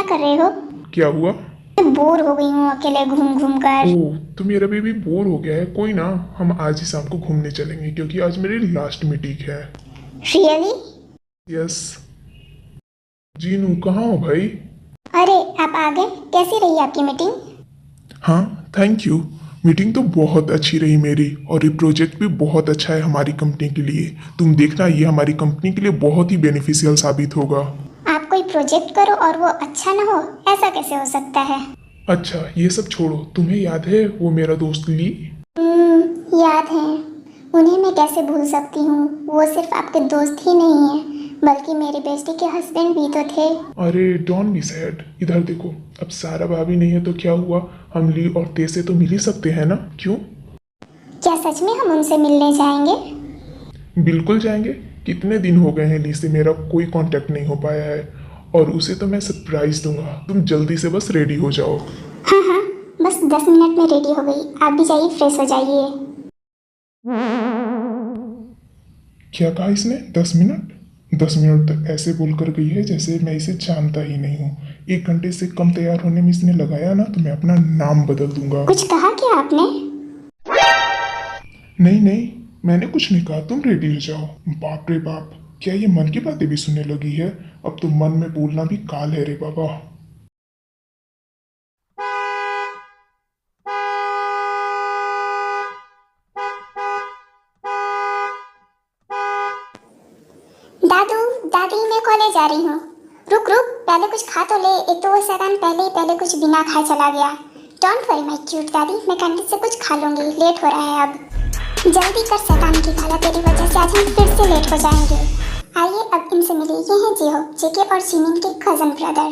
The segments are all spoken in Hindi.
कर रहे हो? क्या हुआ? मैं बोर हो गई हूँ अकेले घूम घूम कर। ओह, तो मेरा बेबी बोर हो गया है। कोई ना, हम आज ही शाम को घूमने चलेंगे क्योंकि आज मेरी लास्ट मीटिंग है। रियली? यस। जीनू कहाँ हो भाई? अरे आप आ गए। कैसी रही आपकी मीटिंग? हाँ, थैंक यू। मीटिंग तो बहुत अच्छी रही मेरी, और ये प्रोजेक्ट भी बहुत अच्छा है हमारी कंपनी के लिए। तुम देखना, ये हमारी कंपनी के लिए बहुत ही बेनिफिशियल साबित होगा। आप कोई प्रोजेक्ट करो और वो अच्छा ना हो, ऐसा कैसे हो सकता है? अच्छा, ये सब छोड़ो। तुम्हें याद है वो मेरा दोस्त ली? याद है। उन्हें मैं कैसे भूल सकती हूँ। वो सिर्फ आपके दोस्त ही नहीं है, बल्कि मेरी बेस्टी के हस्बैंड भी तो थे। अरे डोंट बी सैड। इधर देखो, अब सारा भाभी नहीं है तो क्या हुआ, हम ली और ते से तो मिल ही सकते हैं ना, क्यों? क्या सच में हम उनसे मिलने जाएंगे? बिल्कुल जाएंगे। कितने दिन हो गए हैं ली से मेरा कोई कांटेक्ट नहीं हो पाया है, और उसे तो मैं सरप्राइज दूंगा। तुम जल्दी से बस रेडी हो जाओ। हाँ हाँ, बस 10 मिनट में रेडी हो गई। आप भी जाइए, फ्रेश हो जाइए। क्या कहा इसने? 10 मिनट? 10 मिनट तो ऐसे बोल कर गई है जैसे मैं इसे जानता ही नहीं हूँ। 1 घंटे से कम तैयार होने में इसने लगाया ना, तो मैं अपना नाम बदल दूंगा। कुछ कहा क्या आपने? नहीं नहीं, मैंने कुछ नहीं कहा। तुम रेडी हो जाओ। बाप रे बाप, क्या ये मन की बातें भी सुनने लगी है? अब तो मन में बोलना भी काल है रे बाबा। दादू, दादी, मैं कॉलेज जा रही हूँ। रुक रुक, पहले कुछ खा तो ले। एक तो वो शैतान पहले कुछ बिना खाए चला गया। डोंट वरी माय क्यूट दादी, मैं कैंटीन से कुछ खा लूंगी। लेट हो रहा है अब। जल्दी कर शैतान की खाला, तेरी वजह से आज हम फिर से लेट हो जाएंगे। आइए अब इनसे मिलिए। ये हैं जिहो, जेके और जिमिन के कजन ब्रदर।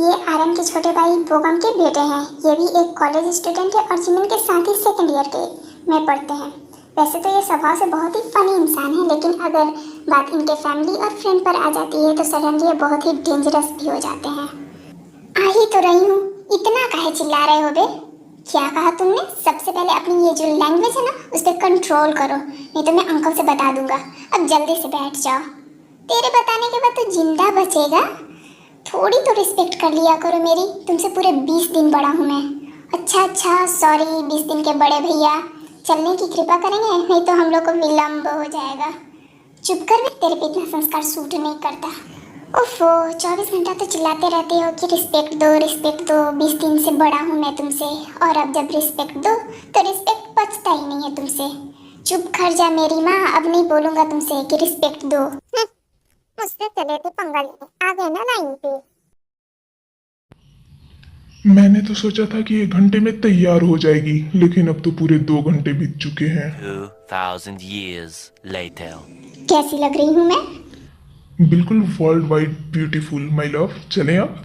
ये आर्यन के छोटे भाई बोगम के बेटे हैं। ये भी एक कॉलेज स्टूडेंट है और जिमिन के साथ ही सेकंड ईयर के में पढ़ते हैं। वैसे तो ये स्वभाव से बहुत ही फनी इंसान है, लेकिन अगर बात इनके फैमिली और फ्रेंड पर आ जाती है तो सडनली ये बहुत ही डेंजरस भी हो जाते हैं। आ ही तो रही हूँ, इतना काहे चिल्ला रहे हो बे? क्या कहा तुमने? सबसे पहले अपनी ये जो लैंग्वेज है ना, उस पर कंट्रोल करो, नहीं तो मैं अंकल से बता दूंगा। अब जल्दी से बैठ जाओ। तेरे बताने के बाद तो जिंदा बचेगा। थोड़ी तो रिस्पेक्ट कर लिया करो मेरी। तुमसे पूरे 20 दिन बड़ा हूँ मैं। अच्छा, सॉरी 20 दिन के बड़े भैया। चलने की कृपा करेंगे, नहीं तो हम लोग को विलम्ब हो जाएगा। चुप कर बे, तेरे पे इतना संस्कार सूट नहीं करता। ओफो, 24 घंटा तो चिल्लाते रहते हो कि रिस्पेक्ट दो रिस्पेक्ट दो। 20 दिन से बड़ा हूँ मैं तुमसे, और अब जब रिस्पेक्ट दो तो रिस्पेक्ट बचता ही नहीं है तुमसे। चुप कर जा मेरी माँ, अब नहीं बोलूँगा तुमसे कि रिस्पेक्ट दो। मुझसे चले थे पंगा लेने, आ गए ना लाइन पे। मैंने तो सोचा था कि 1 घंटे में तैयार हो जाएगी, लेकिन अब तो पूरे 2 घंटे बीत चुके हैं। 2000 years later. कैसी लग रही हूँ मैं? बिल्कुल world wide beautiful my love. चलें अब?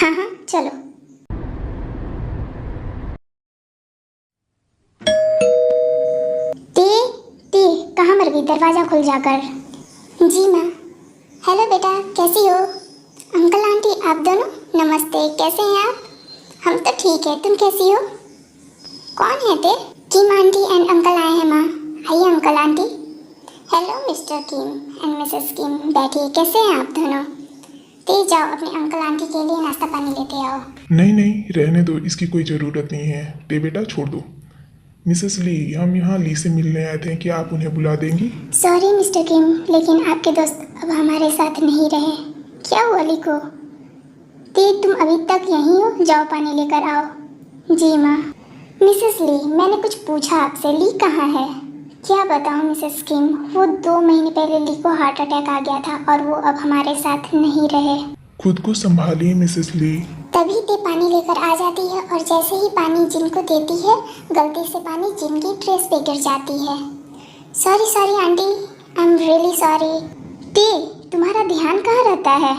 हाँ हाँ, चलो। ती ती कहाँ मर गई? दरवाजा खुल जाकर। जी माँ। हेलो बेटा, कैसी हो? अंकल आंटी आप दोनों नमस्ते। कैसे हैं आप? हम तो ठीक है, तुम कैसी हो? कौन है ते? किम आंटी एंड अंकल आए हैं माँ। आइए uncle aunty. Hello mister Kim and missus Kim, बैठिए। कैसे हैं आप दोनों? ते जाओ अपने अंकल आंटी के लिए नाश्ता पानी लेते आओ। नहीं नहीं, रहने दो, इसकी कोई ज़रूरत नहीं है। ते बेटा छोड़ दो। मिसेस ली, हम यहाँ ली से मिलने आए थे, क्या आप उन्हें बुला देंगी? सॉरी मिस्टर किम, लेकिन आपके दोस्त अब हमारे साथ नहीं रहे। क्या हुआ ली को? ते तुम अभी तक यहीं हो? जाओ पानी लेकर आओ। जी माँ। मिसेस ली, मैंने कुछ पूछा आपसे। ली कहाँ है? क्या बताऊँ मिसेस किम, वो 2 महीने पहले ली को हार्ट अटैक आ गया था और वो अब हमारे साथ नहीं रहे। खुद को संभालिए मिसेस ली। तभी ते पानी लेकर आ जाती है और जैसे ही पानी जिन को देती है, गलती से पानी जिन की ड्रेस पे गिर जाती है। Sorry aunty, I am really sorry. ते तुम्हारा ध्यान कहाँ रहता है?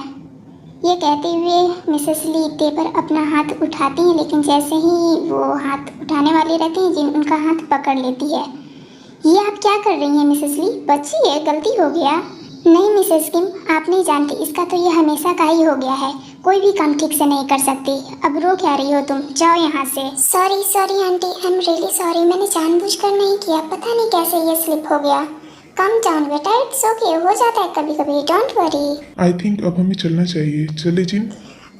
ये कहते हुए मिसेस ली ते पर अपना हाथ उठाती हैं, लेकिन जैसे ही वो हाथ उठाने वाली रहती हैं, जिन उनका हाथ पकड़ लेती है। ये आप क्या कर रही हैं मिसेस ली? बच्ची है, गलती हो गया। नहीं मिसेस किम, आप नहीं जानती, इसका तो ये हमेशा का ही हो गया है। कोई भी काम ठीक से नहीं कर सकती। अब रो क्या रही हो तुम? जाओ यहाँ से। Sorry aunty, I am really sorry. मैंने जानबूझकर नहीं किया, पता नहीं कैसे ये स्लिप हो गया। कम डाउन बेटा, इट्स ओके, हो जाता है कभी कभी, डोंट वरी। आई थिंक अब हमें चलना चाहिए। चले जिन।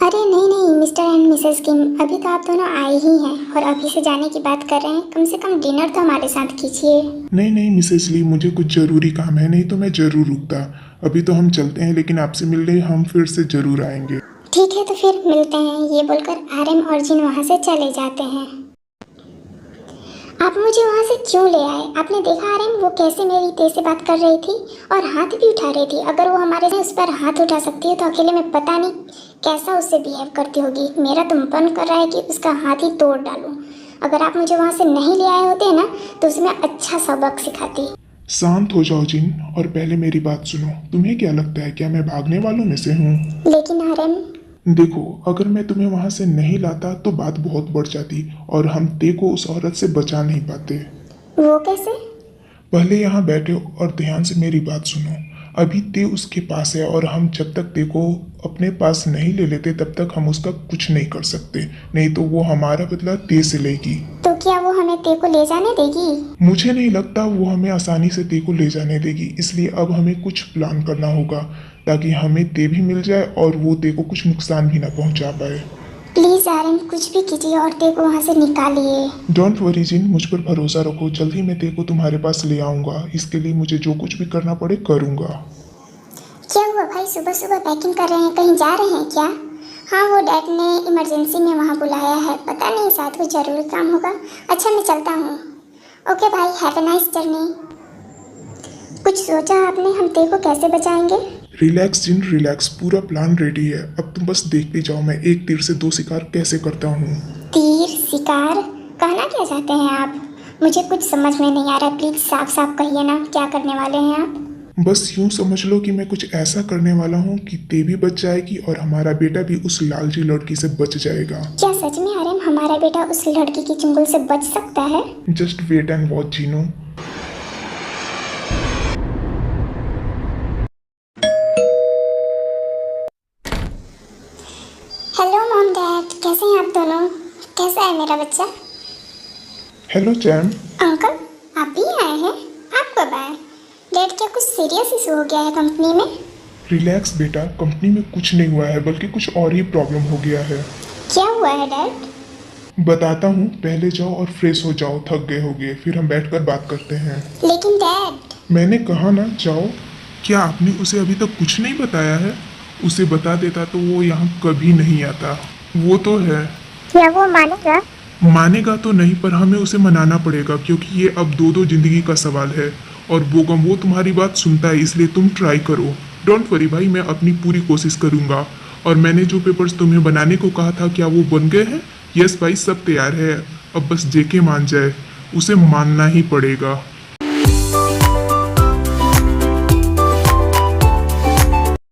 अरे नहीं नहीं मिस्टर एंड मिसेस किम, अभी तो आप दोनों आए ही हैं और अभी से जाने की बात कर रहे हैं। कम से कम डिनर तो हमारे साथ कीजिए। नहीं नहीं मिसेस ली, मुझे कुछ ज़रूरी काम है, नहीं तो मैं ज़रूर रुकता। अभी तो हम चलते हैं, लेकिन आपसे मिलने हम फिर से ज़रूर आएंगे। ठीक है तो फिर मिलते हैं, ये बोलकर आरएम और जिन वहाँ से चले जाते हैं। आप मुझे वहाँ से क्यों ले आए? आपने देखा आरएम वो कैसे मेरी तेज से बात कर रही थी और हाथ भी उठा रही थी। अगर वो हमारे से उस पर हाथ उठा सकती है तो अकेले में पता नहीं कैसा उससे बिहेव करती होगी। मेरा तो मन कर रहा है कि उसका हाथ ही तोड़ डालूं। अगर आप मुझे वहाँ से नहीं ले आए होते ना तो उसे मैं अच्छा सबक सिखाती। शांत हो जाओ जिन, और पहले मेरी बात सुनो। तुम्हें क्या लगता है, क्या मैं भागने वालों में से हूँ? लेकिन आरएम देखो, अगर मैं तुम्हें वहां से नहीं लाता तो बात बहुत बढ़ जाती और हम ते को उस औरत से बचा नहीं पाते। वो कैसे? पहले यहाँ बैठे और ध्यान से मेरी बात सुनो। अभी ते उसके पास है और हम जब तक ते को अपने पास नहीं ले लेते तब तक हम उसका कुछ नहीं कर सकते, नहीं तो वो हमारा बदला ते से लेगी। तो क्या वो हमें ते को ले जाने देगी? मुझे नहीं लगता वो हमें आसानी से ते को ले जाने देगी, इसलिए अब हमें कुछ प्लान करना होगा ताकि हमें ते भी मिल जाए और वो ते को कुछ नुकसान भी ना पहुंचा पाए। प्लीज आरएम कुछ भी कीजिए और ते को वहाँ से निकालिए। डोंट वरी जिन, मुझ पर भरोसा रखो, जल्द ही मैं ते को तुम्हारे पास ले आऊँगा। इसके लिए मुझे जो कुछ भी करना पड़े करूँगा। क्या हुआ भाई, सुबह सुबह पैकिंग कर रहे हैं, कहीं जा रहे हैं क्या? हाँ वो डैड ने इमरजेंसी में वहाँ बुलाया है, पता नहीं शायद कोई ज़रूरी काम होगा। अच्छा मैं चलता हूँ। ओके भाई, हैव अ नाइस जर्नी। कुछ सोचा आपने हम ते को कैसे बचाएंगे? रिलैक्स जिन रिलैक्स, पूरा प्लान रेडी है। अब तुम बस देखते जाओ मैं एक तीर से दो शिकार कैसे करता हूँ। तीर शिकार कहना क्या चाहते हैं आप? मुझे कुछ समझ में नहीं आ रहा, प्लीज साफ साफ कहिए ना क्या करने वाले हैं आप? बस यूं समझ लो कि मैं कुछ ऐसा करने वाला हूँ कि ते भी बच जाएगी और हमारा बेटा भी उस लालची लड़की से बच जाएगा। क्या सच में आरएम हमारा बेटा उस लड़की की चुंगल से बच सकता है? Just wait and watch Jeenu. Hello mom dad, कैसे हैं आप दोनों? कैसा है मेरा बच्चा? Hello charm. अंकल आप भी आए हैं? आप कब आए? डैड क्या कुछ सीरियस इशू हो गया है कंपनी में? रिलैक्स बेटा, कंपनी में कुछ नहीं हुआ है बल्कि कुछ और ही प्रॉब्लम हो गया है। क्या हुआ है डैड? बताता हूँ, पहले जाओ और फ्रेश हो जाओ, थक गए होगे, फिर हम बैठकर बात करते हैं। लेकिन डैड मैंने कहा ना जाओ। क्या आपने उसे अभी तक कुछ नहीं बताया है? उसे बता देता तो वो यहाँ कभी नहीं आता। वो तो है। क्या वो मानेगा? मानेगा तो नहीं, पर हमें उसे मनाना पड़ेगा क्योंकि ये अब दो दो जिंदगी का सवाल है और वो तुम्हारी बात सुनता है, इसलिए तुम ट्राई करो। डोंट वरी भाई, मैं अपनी पूरी कोशिश करूंगा। और मैंने जो पेपर्स तुम्हें बनाने को कहा था, क्या वो बन गए हैं? यस भाई, सब तैयार है, अब बस जेके मान जाए। उसे मानना ही पड़ेगा।